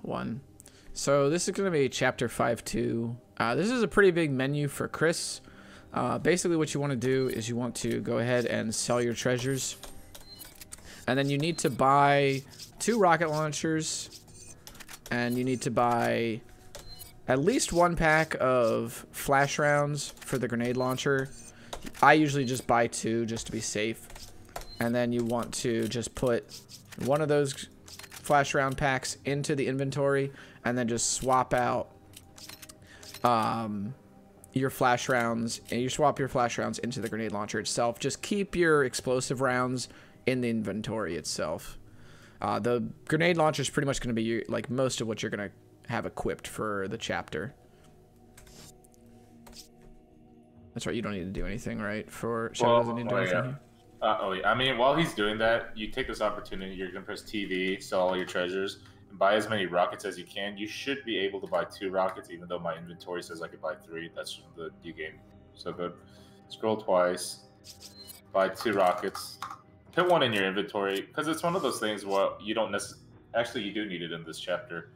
one. So this is going to be chapter 5.2. This is a pretty big menu for Chris. Basically what you want to do is you want to go ahead and sell your treasures. And then you need to buy 2 rocket launchers. And you need to buy at least 1 pack of flash rounds for the grenade launcher. I usually just buy 2 just to be safe. And then you want to just put one of those flash round packs into the inventory and then just swap out your flash rounds, and you swap your flash rounds into the grenade launcher itself. Just keep your explosive rounds in the inventory itself. The grenade launcher is pretty much going to be like most of what you're going to have equipped for the chapter. That's right, you don't need to do anything, right? For Shadow doesn't need to do anything here. I mean, while he's doing that, you take this opportunity. You're gonna press TV, sell all your treasures, and buy as many rockets as you can. You should be able to buy 2 rockets, even though my inventory says I could buy 3. That's from the new game. So good. Scroll twice. Buy 2 rockets. Put 1 in your inventory because it's one of those things where you don't necessarily. Actually, you do need it in this chapter.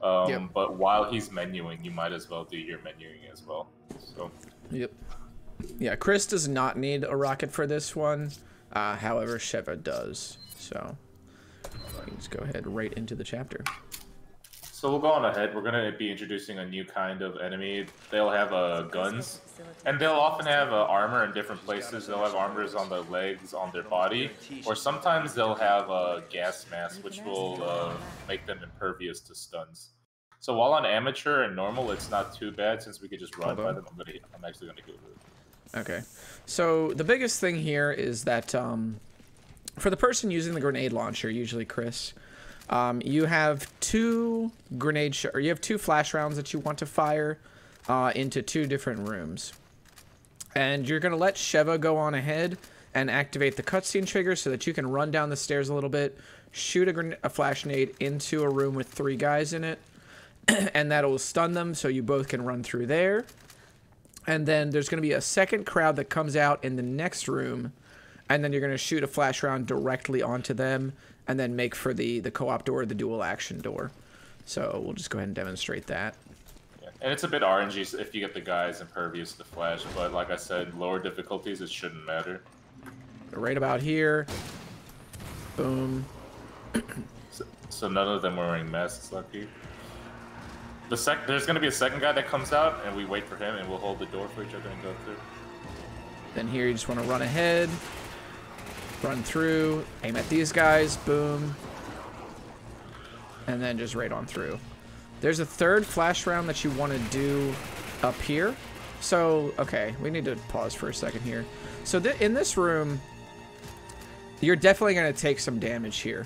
Yep. But while he's menuing, you might as well do your menuing as well. So. Yep. Yeah, Chris does not need a rocket for this one. However, Sheva does. So, let's go ahead right into the chapter. So we'll go on ahead. We're going to be introducing a new kind of enemy. They'll have guns, and they'll often have armor in different places. They'll have armors on their legs, on their body, or sometimes they'll have a gas mask, which will make them impervious to stuns. So while on amateur and normal, it's not too bad since we could just run by them. I'm actually going to go with it. Okay, so the biggest thing here is that for the person using the grenade launcher, usually Chris, you have 2 you have 2 flash rounds that you want to fire into 2 different rooms, and you're gonna let Sheva go on ahead and activate the cutscene trigger so that you can run down the stairs a little bit, shoot a flash nade into a room with 3 guys in it, and that'll stun them so you both can run through there. And then there's going to be a second crowd that comes out in the next room, and then you're going to shoot a flash round directly onto them, and then make for the co-op door, the dual action door. So we'll just go ahead and demonstrate that. Yeah. And it's a bit RNG if you get the guys impervious to flash, but like I said, lower difficulties, it shouldn't matter. Right about here. Boom. So none of them are wearing masks, lucky. There's going to be a second guy that comes out, and we wait for him, and we'll hold the door for each other and go through. Then here you just want to run ahead, run through, aim at these guys, boom, and then just right on through. There's a 3rd flash round that you want to do up here. So, okay, we need to pause for a second here. So in this room, you're definitely going to take some damage here.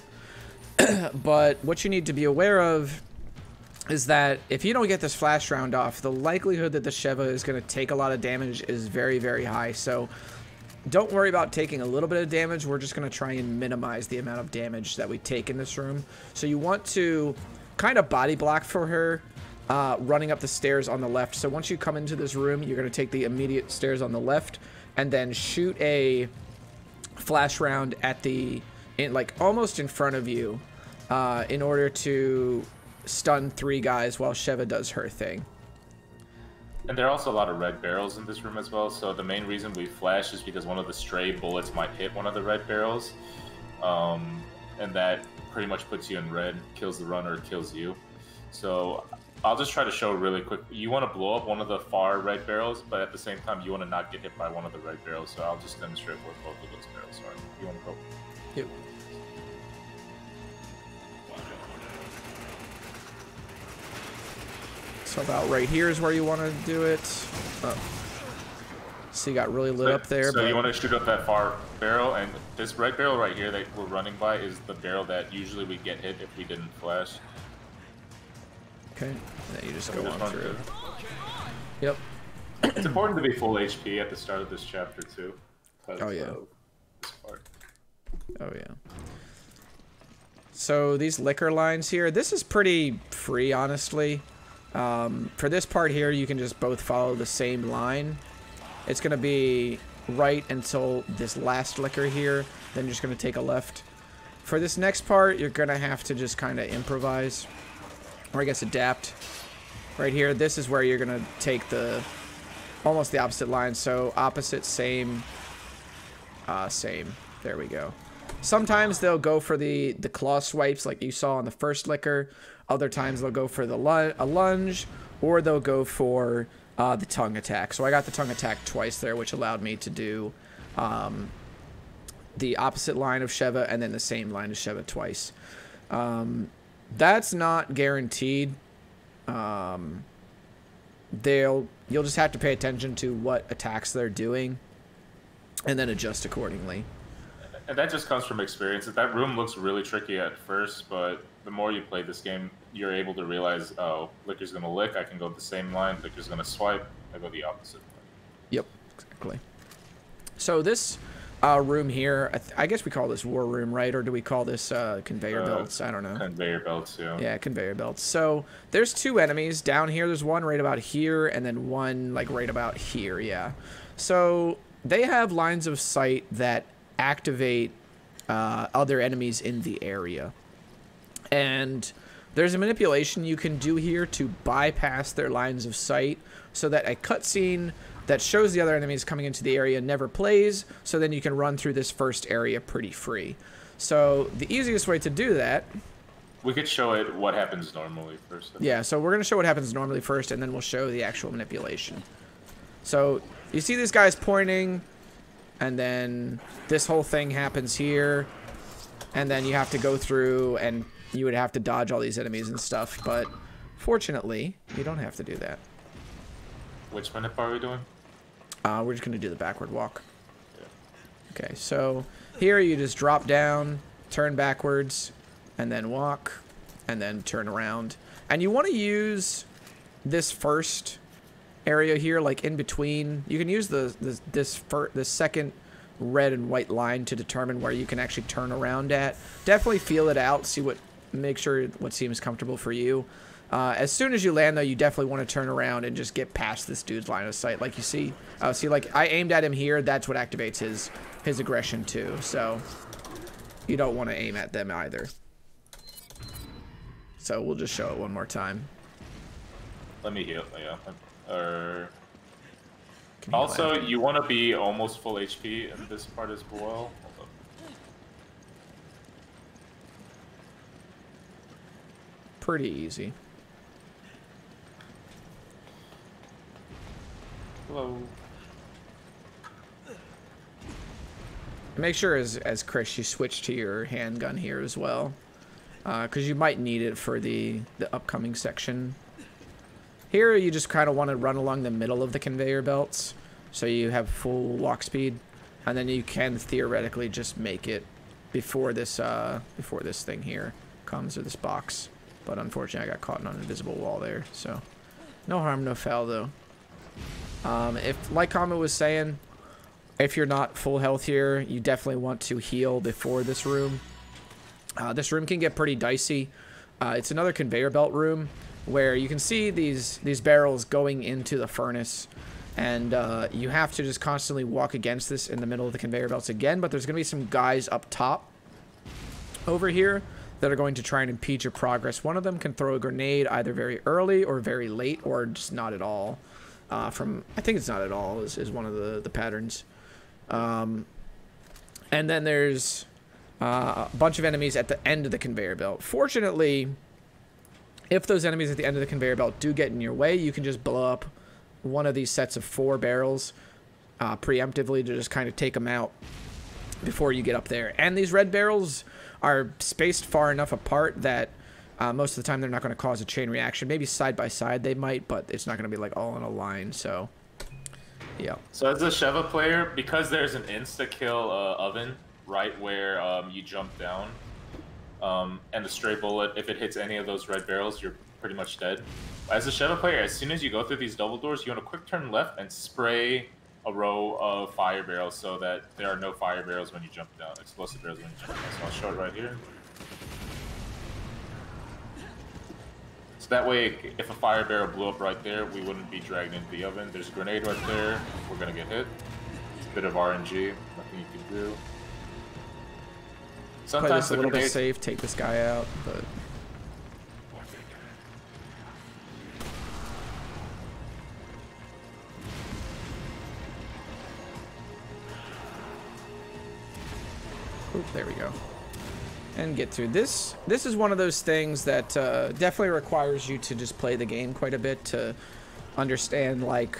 But what you need to be aware of is that if you don't get this flash round off, the likelihood that the Sheva is going to take a lot of damage is very, very high. So don't worry about taking a little bit of damage. We're just going to try and minimize the amount of damage that we take in this room. So you want to kind of body block for her running up the stairs on the left. So once you come into this room, you're going to take the immediate stairs on the left and then shoot a flash round at like almost in front of you in order to stun 3 guys while Sheva does her thing. And there are also a lot of red barrels in this room as well, so the main reason we flash is because one of the stray bullets might hit one of the red barrels, and that pretty much puts you in red, kills the runner, kills you. So I'll just try to show really quick. You want to blow up one of the far red barrels, but at the same time you want to not get hit by one of the red barrels, so I'll just demonstrate where both of those barrels are. You want to go? Yep. So about right here is where you want to do it. Oh. So you got really lit up there. So you want to shoot up that far barrel, and this red barrel right here that we're running by is the barrel that usually we get hit if we didn't flash. Okay, and then you just go on through. Yep. It's important to be full HP at the start of this chapter too. Oh yeah. This part. Oh yeah. So these liquor lines here, this is pretty free, honestly. For this part here, you can just both follow the same line. It's going to be right until this last liquor here. Then you're just going to take a left. For this next part, you're going to have to just kind of improvise. or I guess adapt. Right here, this is where you're gonna take the almost the opposite line. So opposite, same, same. There we go. Sometimes they'll go for the claw swipes like you saw on the first liquor. Other times they'll go for a lunge, or they'll go for the tongue attack. So I got the tongue attack twice there, which allowed me to do the opposite line of Sheva and then the same line of Sheva twice. That's not guaranteed. You'll just have to pay attention to what attacks they're doing and then adjust accordingly. And that just comes from experience. That room looks really tricky at first, but the more you play this game, you're able to realize, oh, Licker's going to lick, I can go the same line. Licker's going to swipe, I go the opposite line. Yep, exactly. So this room here, I guess we call this war room, right? Or do we call this conveyor belts? I don't know. Conveyor belts, yeah. Yeah, conveyor belts. So there's two enemies. Down here, there's one right about here, and then one like right about here, yeah. So they have lines of sight that activate other enemies in the area. And there's a manipulation you can do here to bypass their lines of sight so that a cutscene that shows the other enemies coming into the area never plays, so then you can run through this first area pretty free. So the easiest way to do that... We could show it what happens normally first. Yeah, so we're going to show what happens normally first, and then we'll show the actual manipulation. So you see these guys pointing, and then this whole thing happens here, and then you have to go through, and you would have to dodge all these enemies and stuff, but fortunately, you don't have to do that. Which manip are we doing? We're just going to do the backward walk. Yeah. Okay, so here you just drop down, turn backwards, and then walk, and then turn around. And you want to use this first area here, like in between. You can use this second red and white line to determine where you can actually turn around at. Definitely feel it out, make sure what seems comfortable for you. As soon as you land, though, you definitely want to turn around and just get past this dude's line of sight. Like you see, like I aimed at him here. That's what activates his aggression too. So you don't want to aim at them either. So we'll just show it one more time. Let me heal. Yeah. Also, you want to be almost full HP in this part as well. Pretty easy. Hello. Make sure as Chris, you switch to your handgun here as well, because you might need it for the upcoming section. Here, you just kind of want to run along the middle of the conveyor belts, so you have full walk speed, and then you can theoretically just make it before this thing here comes, or this box. But unfortunately, I got caught in an invisible wall there, so no harm, no foul though. If, like Kama was saying, if you're not full health here, you definitely want to heal before this room. This room can get pretty dicey. It's another conveyor belt room where you can see these barrels going into the furnace, and you have to just constantly walk against this in the middle of the conveyor belts again. But there's going to be some guys up top over here that are going to try and impede your progress. One of them can throw a grenade either very early or very late, or just not at all. I think it's not at all is one of the patterns. And then there's a bunch of enemies at the end of the conveyor belt. Fortunately, if those enemies at the end of the conveyor belt do get in your way, you can just blow up one of these sets of 4 barrels preemptively to just kind of take them out before you get up there. And these red barrels are spaced far enough apart that most of the time they're not going to cause a chain reaction. Maybe side by side they might, but it's not going to be like all in a line. So yeah. So as a Sheva player, because there's an insta-kill oven right where you jump down, and the stray bullet, if it hits any of those red barrels, you're pretty much dead. As a Sheva player, as soon as you go through these double doors, you want to quick turn left and spray a row of fire barrels so that there are no fire barrels when you jump down, explosive barrels when you jump down. So I'll show it right here. So that way, if a fire barrel blew up right there, we wouldn't be dragged into the oven. There's a grenade right there. We're going to get hit. It's a bit of RNG. Nothing you can do. Sometimes play this a little bit safe, take this guy out, but... Oh, there we go. And get through this. This is one of those things that definitely requires you to just play the game quite a bit to understand, like,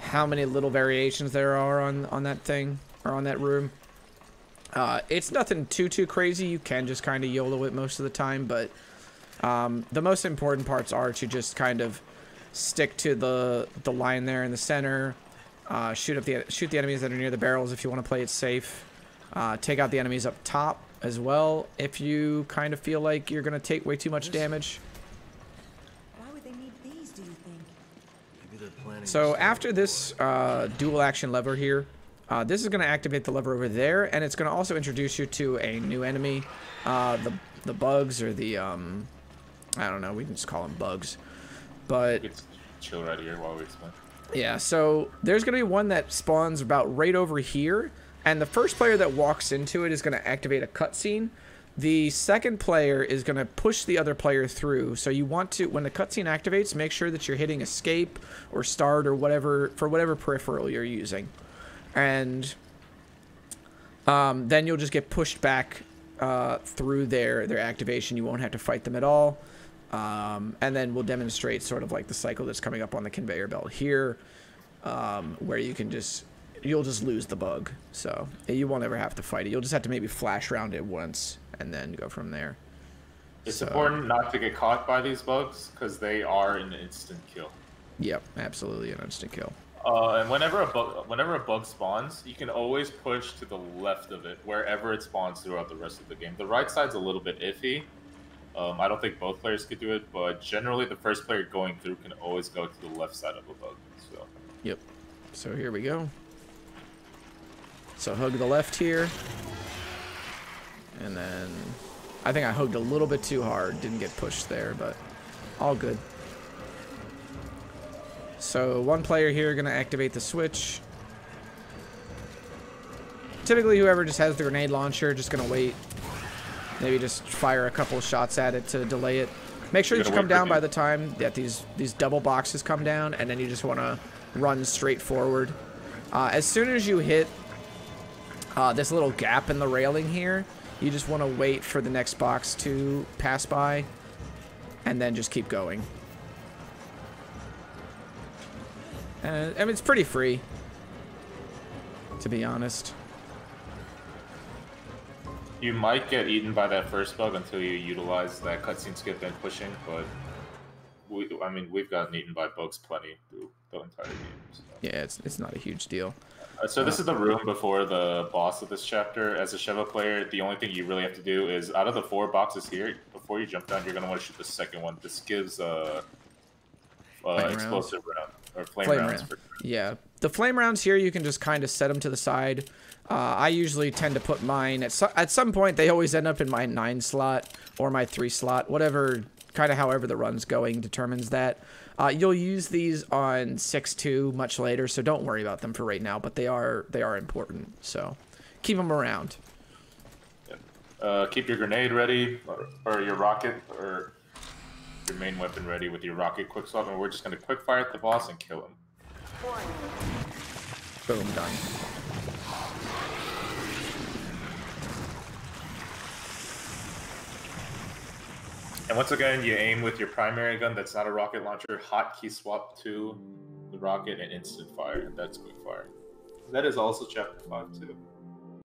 how many little variations there are on that thing, or on that room. It's nothing too crazy. You can just kind of YOLO it most of the time, but the most important parts are to just kind of stick to the line there in the center, shoot the enemies that are near the barrels if you want to play it safe, take out the enemies up top as well if you kind of feel like you're going to take way too much damage. Why would they need these, do you think? Maybe they're planning. So after this dual action lever here, this is going to activate the lever over there, and it's going to also introduce you to a new enemy, the bugs, or the I don't know, we can just call them bugs. But Let's chill right here while we explain. yeah, so there's going to be one that spawns about right over here, and the first player that walks into it is going to activate a cutscene. The second player is going to push the other player through. So you want to, when the cutscene activates, make sure that you're hitting escape or start or whatever, for whatever peripheral you're using. And then you'll just get pushed back through their activation. You won't have to fight them at all. And then we'll demonstrate sort of like the cycle that's coming up on the conveyor belt here, where you can you'll just lose the bug. So you won't ever have to fight it. You'll just have to maybe flash around it once and then go from there. It's important not to get caught by these bugs because they are an instant kill. Yep, absolutely an instant kill. And whenever a bug spawns, you can always push to the left of it wherever it spawns throughout the rest of the game. The right side's a little bit iffy. I don't think both players could do it, but generally the first player going through can always go to the left side of a bug. So. Yep. So here we go. So hug the left here. And then I think I hugged a little bit too hard. Didn't get pushed there, but all good. So one player here going to activate the switch. Typically whoever just has the grenade launcher just going to wait. Maybe just fire a couple shots at it to delay it. Make sure that you come down by the time that these double boxes come down, and then you just want to run straight forward. As soon as you hit this little gap in the railing here, you just want to wait for the next box to pass by, and then just keep going. I mean, it's pretty free, to be honest. You might get eaten by that first bug until you utilize that cutscene skip and pushing, but we've gotten eaten by bugs plenty through the entire game. So. Yeah, it's not a huge deal. So this is the room before the boss of this chapter. As a Sheva player, the only thing you really have to do is, out of the 4 boxes here, before you jump down, you're going to want to shoot the second one. This gives explosive round, or flame rounds. Yeah, the flame rounds here, you can just kind of set them to the side. I usually tend to put mine, at some point, they always end up in my 9 slot or my 3 slot, whatever, kind of however the run's going determines that. You'll use these on 6-2 much later, so don't worry about them for right now, but they are important, so keep them around. Yeah. Keep your grenade ready, or your rocket, or your main weapon ready with your rocket quick swap, and we're just going to quick fire at the boss and kill him. Boom, done. And once again, you aim with your primary gun that's not a rocket launcher, hotkey swap to the rocket, and instant fire, and that's quick fire. That is also chapter 5 too.